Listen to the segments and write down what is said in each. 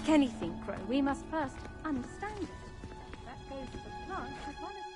Like anything, Crow, we must first understand it. That goes for plants as well as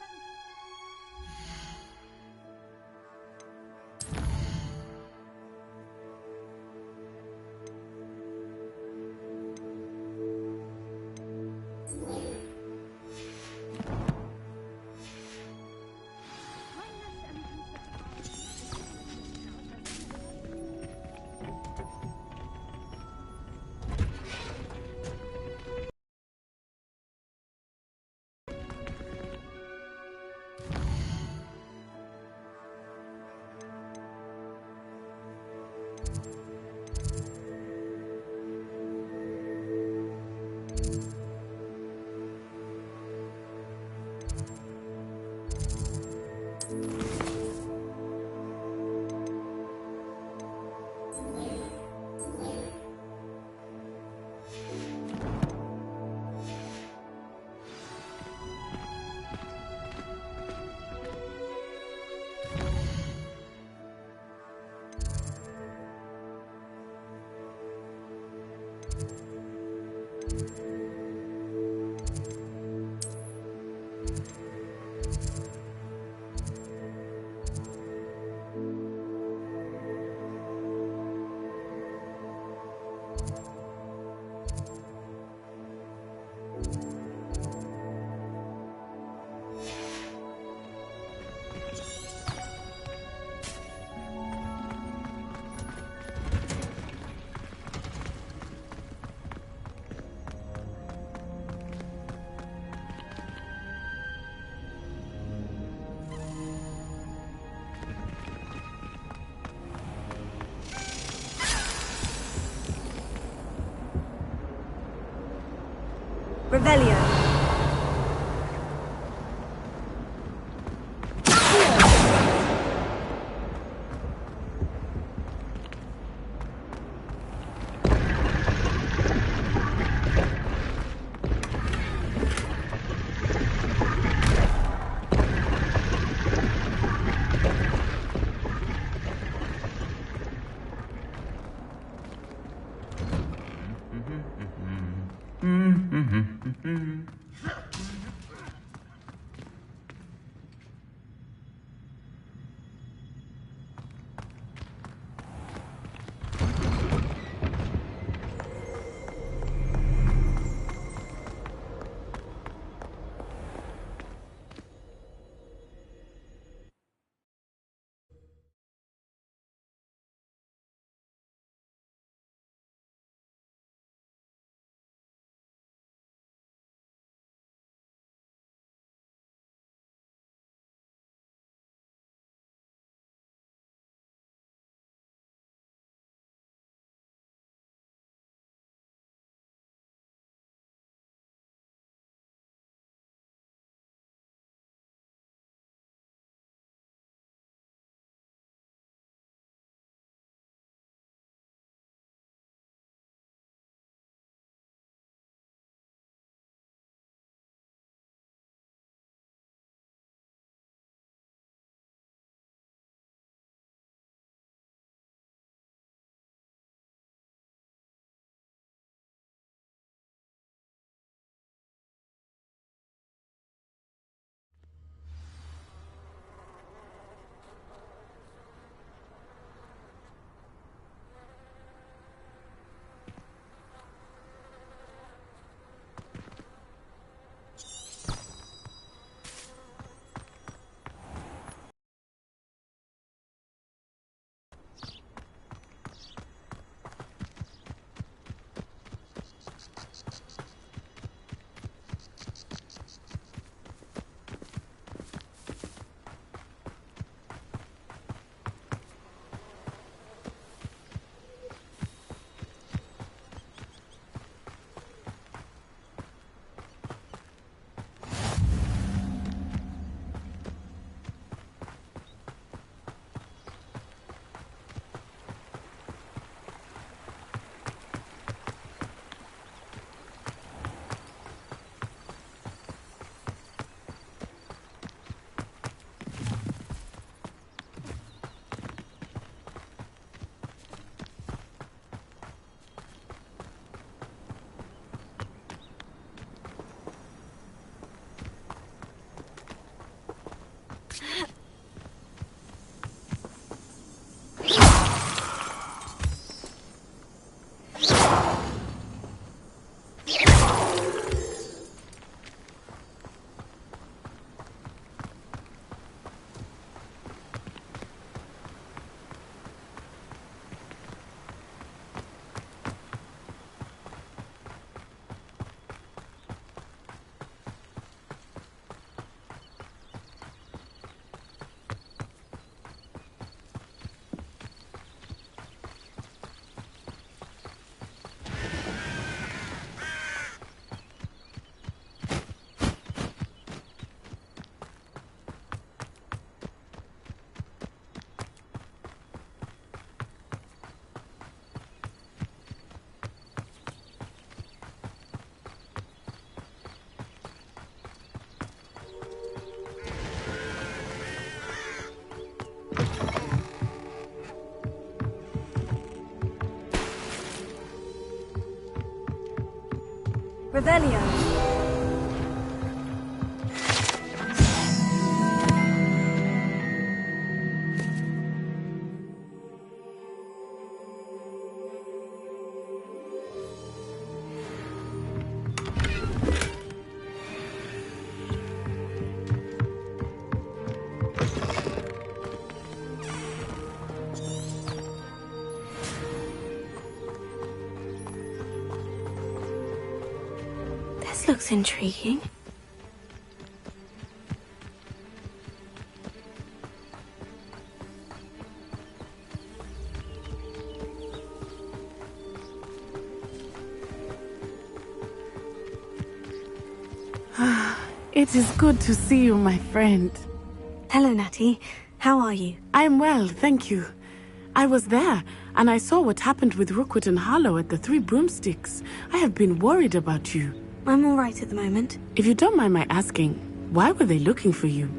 Revelio. Revelio. This looks intriguing. It is good to see you, my friend. Hello, Natty. How are you? I'm well, thank you. I was there, and I saw what happened with Rookwood and Harlow at the Three Broomsticks. I have been worried about you. I'm all right at the moment. If you don't mind my asking, why were they looking for you?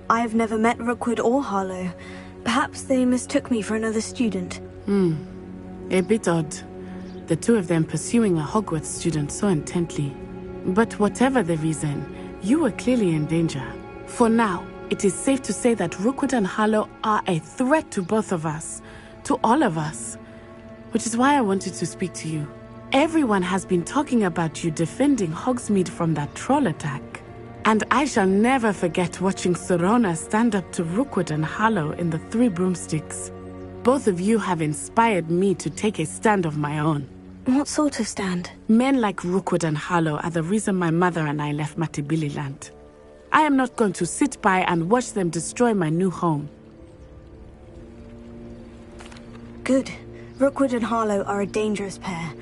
I have never met Rookwood or Harlow. Perhaps they mistook me for another student. A bit odd. The two of them pursuing a Hogwarts student so intently. But whatever the reason, you were clearly in danger. For now, it is safe to say that Rookwood and Harlow are a threat to both of us. To all of us. Which is why I wanted to speak to you. Everyone has been talking about you defending Hogsmeade from that troll attack. And I shall never forget watching Sorona stand up to Rookwood and Harlow in the Three Broomsticks. Both of you have inspired me to take a stand of my own. What sort of stand? Men like Rookwood and Harlow are the reason my mother and I left Matibili-land. I am not going to sit by and watch them destroy my new home. Good. Rookwood and Harlow are a dangerous pair,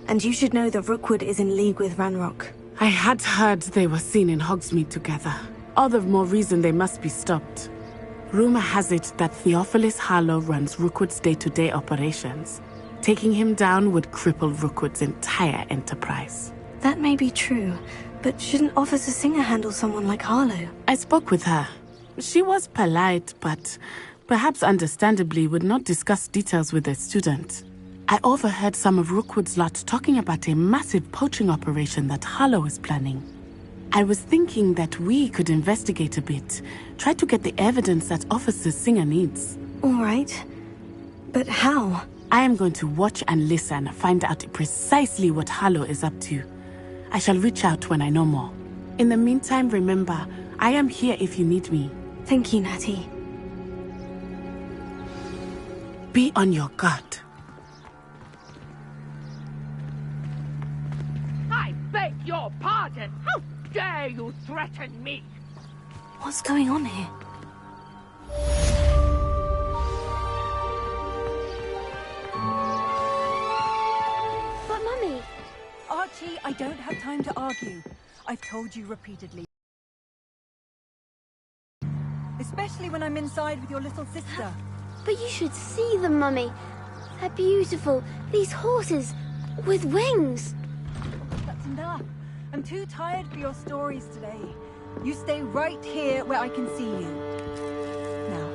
and you should know that Rookwood is in league with Ranrock. I had heard they were seen in Hogsmeade together. All the more reason they must be stopped. Rumor has it that Theophilus Harlow runs Rookwood's day-to-day operations. Taking him down would cripple Rookwood's entire enterprise. That may be true, but shouldn't Officer Singer handle someone like Harlow? I spoke with her. She was polite, but perhaps understandably would not discuss details with a student. I overheard some of Rookwood's lot talking about a massive poaching operation that Harlow is planning. I was thinking that we could investigate a bit, try to get the evidence that Officer Singer needs. All right. But how? I am going to watch and listen, find out precisely what Harlow is up to. I shall reach out when I know more. In the meantime, remember, I am here if you need me. Thank you, Natty. Be on your guard. I beg your pardon! How dare you threaten me? What's going on here? But Mummy... Archie, I don't have time to argue. I've told you repeatedly. Especially when I'm inside with your little sister. But you should see them, Mummy. They're beautiful. These horses with wings. That's enough. I'm too tired for your stories today. You stay right here where I can see you. Now,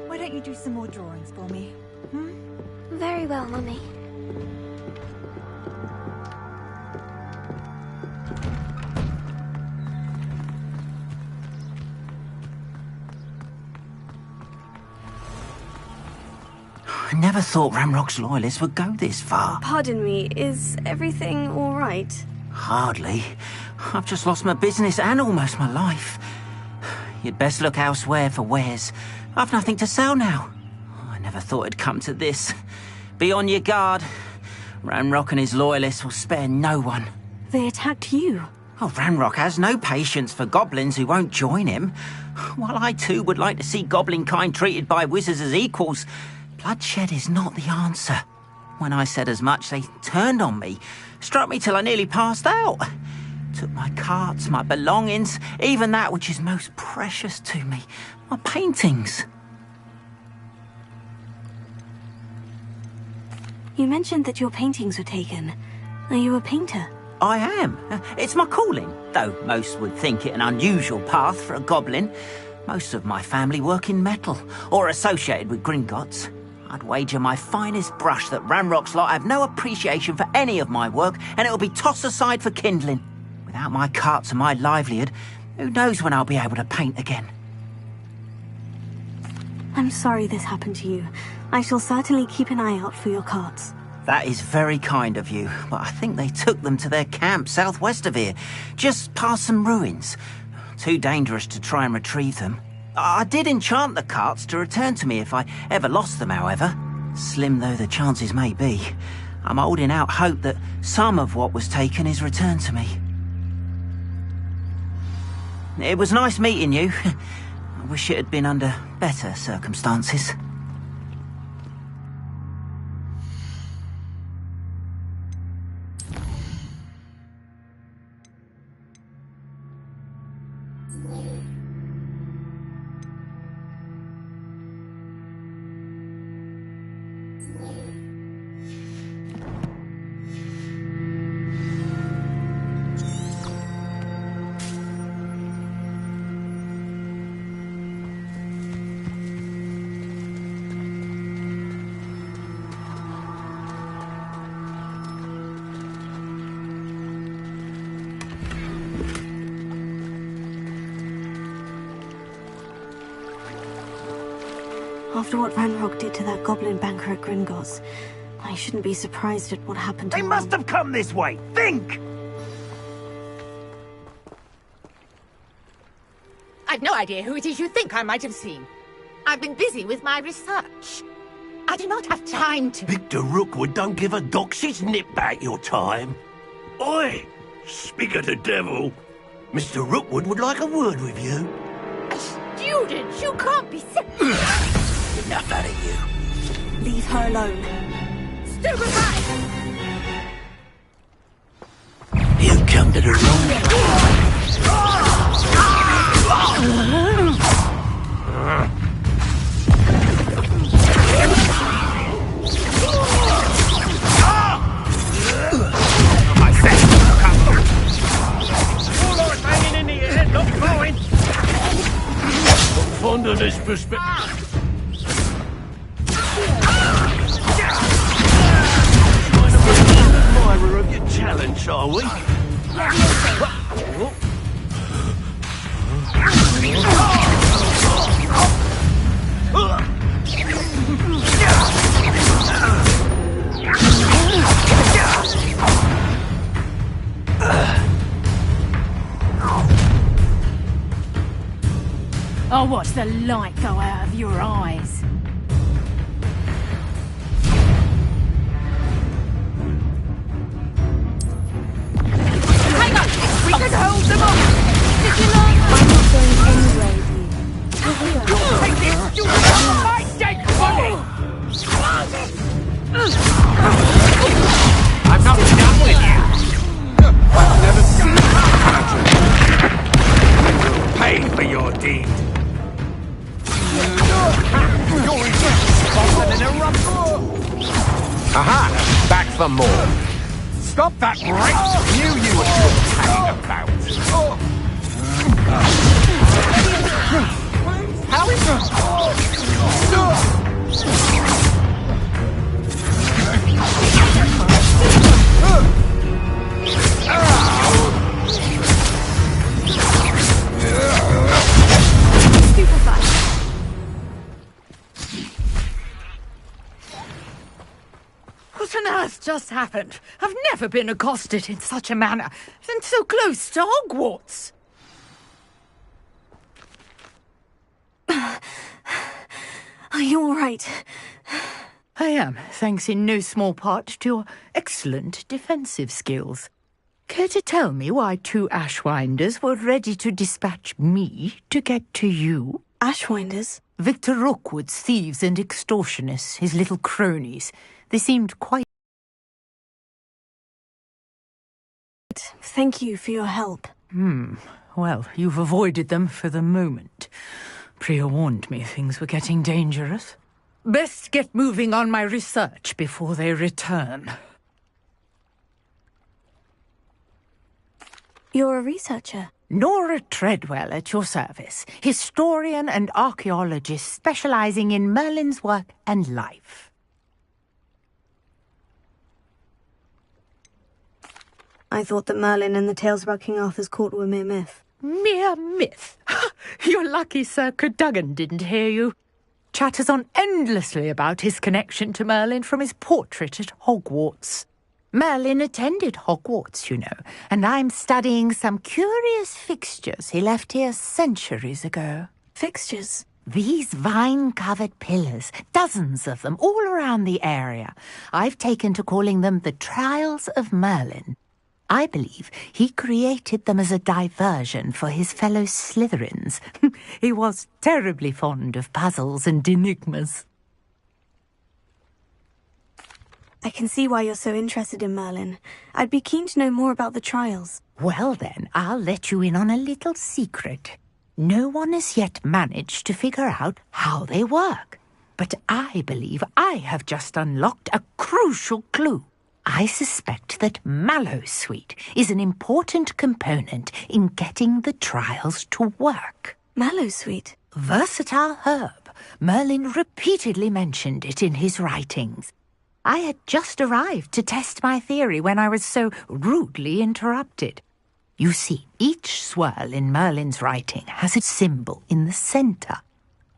why don't you do some more drawings for me? Very well, Mummy. I never thought Ranrock's loyalists would go this far. Pardon me, is everything all right? Hardly. I've just lost my business and almost my life. You'd best look elsewhere for wares. I've nothing to sell now. I never thought it'd come to this. Be on your guard. Ranrock and his loyalists will spare no one. They attacked you. Oh, Ranrock has no patience for goblins who won't join him. While I too would like to see goblin kind treated by wizards as equals, bloodshed is not the answer. When I said as much, they turned on me, struck me till I nearly passed out. Took my carts, my belongings, even that which is most precious to me, my paintings. You mentioned that your paintings were taken. Are you a painter? I am. It's my calling, though most would think it an unusual path for a goblin. Most of my family work in metal, or associated with Gringotts. I'd wager my finest brush that Ranrock's lot have no appreciation for any of my work, and it'll be tossed aside for kindling. Without my carts and my livelihood, who knows when I'll be able to paint again. I'm sorry this happened to you. I shall certainly keep an eye out for your carts. That is very kind of you, but I think they took them to their camp southwest of here, just past some ruins. Too dangerous to try and retrieve them. I did enchant the carts to return to me if I ever lost them, however. Slim though the chances may be, I'm holding out hope that some of what was taken is returned to me. It was nice meeting you. I wish it had been under better circumstances. After what Ranrock did to that goblin banker at Gringotts, I shouldn't be surprised at what happened to They must have come this way! Think! I've no idea who it is you think I might have seen. I've been busy with my research. I do not have time to... Victor Rookwood don't give a doxy's nip back your time. Oi! Speak of the devil. Mr. Rookwood would like a word with you. A student? You can't be sick. Enough out of you. Leave her alone. Stupefy! You come to the wrong place. My best all ours hanging in the air, not blowing. I'm fond of this perspective. Admirer of your challenge, are we? I'll watch the light go out of your eyes. Hang on! We can hold them off! Did you know I'm not going anywhere with you? Take this student off my dead body! I'm not done with you. I've never seen you. Pay for your deed. Aha! Back for more. Stop that great! Knew you were still hanging about. How is What on earth just happened? I've never been accosted in such a manner, and so close to Hogwarts. Are you all right? I am, thanks in no small part to your excellent defensive skills. Care to tell me why two Ashwinders were ready to dispatch me to get to you? Ashwinders? Victor Rookwood's thieves and extortionists, his little cronies. They seemed quite... Thank you for your help. Well, you've avoided them for the moment. Priya warned me things were getting dangerous. Best get moving on my research before they return. You're a researcher? Nora Treadwell at your service, historian and archaeologist specializing in Merlin's work and life. I thought that Merlin and the tales about King Arthur's court were mere myth. Mere myth? You're lucky Sir Cadogan didn't hear you. Chatters on endlessly about his connection to Merlin from his portrait at Hogwarts. Merlin attended Hogwarts, you know, and I'm studying some curious fixtures he left here centuries ago. Fixtures? These vine-covered pillars, dozens of them, all around the area. I've taken to calling them the Trials of Merlin. I believe he created them as a diversion for his fellow Slytherins. He was terribly fond of puzzles and enigmas. I can see why you're so interested in Merlin. I'd be keen to know more about the trials. Well then, I'll let you in on a little secret. No one has yet managed to figure out how they work. But I believe I have just unlocked a crucial clue. I suspect that Mallowsweet is an important component in getting the trials to work. Mallowsweet? Versatile herb. Merlin repeatedly mentioned it in his writings. I had just arrived to test my theory when I was so rudely interrupted. You see, each swirl in Merlin's writing has a symbol in the centre.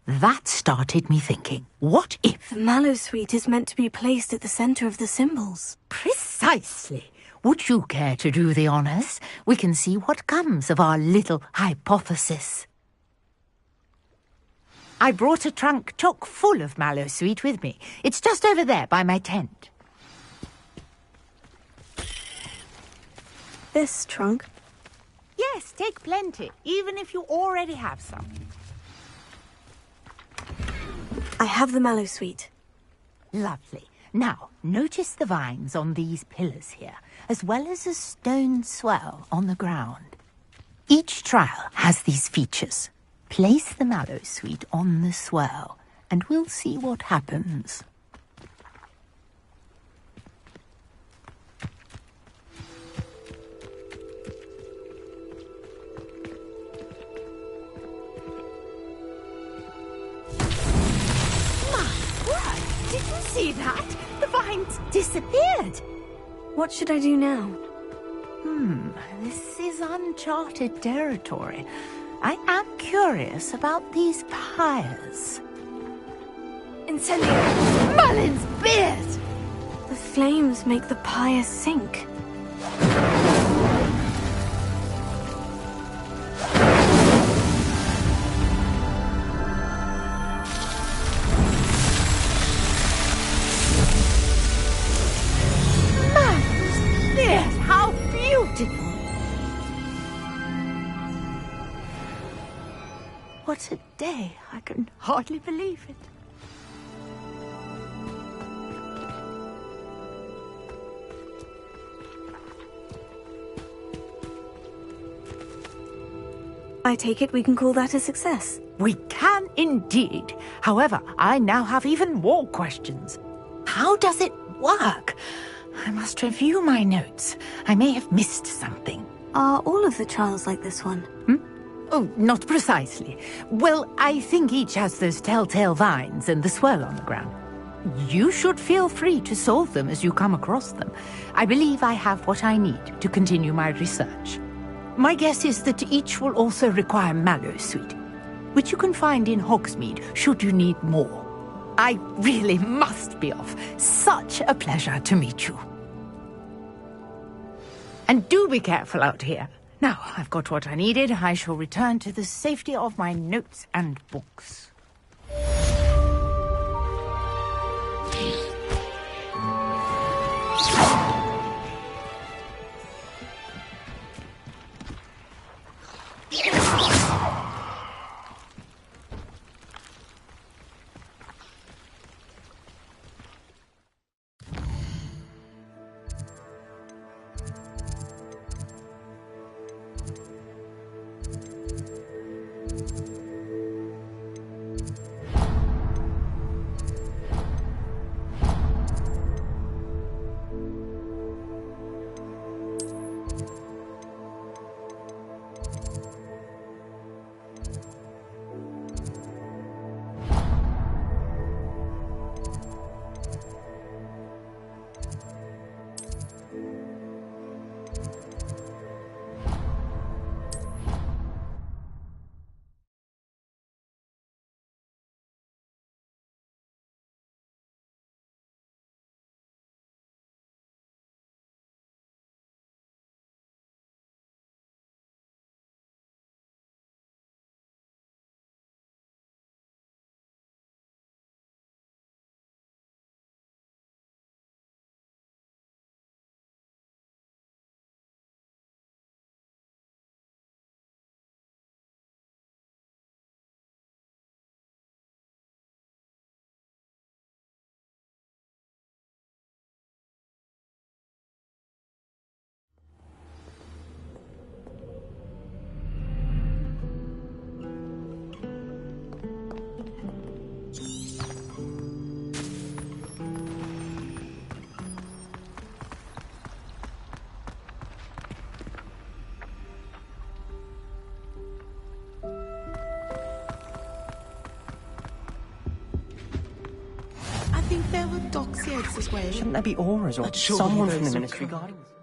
That started me thinking, what if... The Mallowsweet is meant to be placed at the centre of the symbols. Precisely. Would you care to do the honours? We can see what comes of our little hypothesis. I brought a trunk chock full of Mallowsweet with me. It's just over there by my tent. This trunk? Yes, take plenty, even if you already have some. I have the Mallowsweet. Lovely. Now, notice the vines on these pillars here, as well as a stone swell on the ground. Each trial has these features. Place the Mallowsweet on the swell, and we'll see what happens. Did you see that? The vines disappeared. What should I do now? This is uncharted territory. I am curious about these pyres. Incendio! Merlin's beard! The flames make the pyre sink. How beautiful! What a day! I can hardly believe it. I take it we can call that a success. We can indeed. However, I now have even more questions. How does it work? I must review my notes. I may have missed something. Are all of the trials like this one? Oh, not precisely. Well, I think each has those telltale vines and the swirl on the ground. You should feel free to solve them as you come across them. I believe I have what I need to continue my research. My guess is that each will also require Mallowsweet, which you can find in Hogsmeade should you need more. I really must be off. Such a pleasure to meet you. And do be careful out here. Now, I've got what I needed. I shall return to the safety of my notes and books. think there were docs here this way. Shouldn't there be auras or someone from the Ministry guarding us?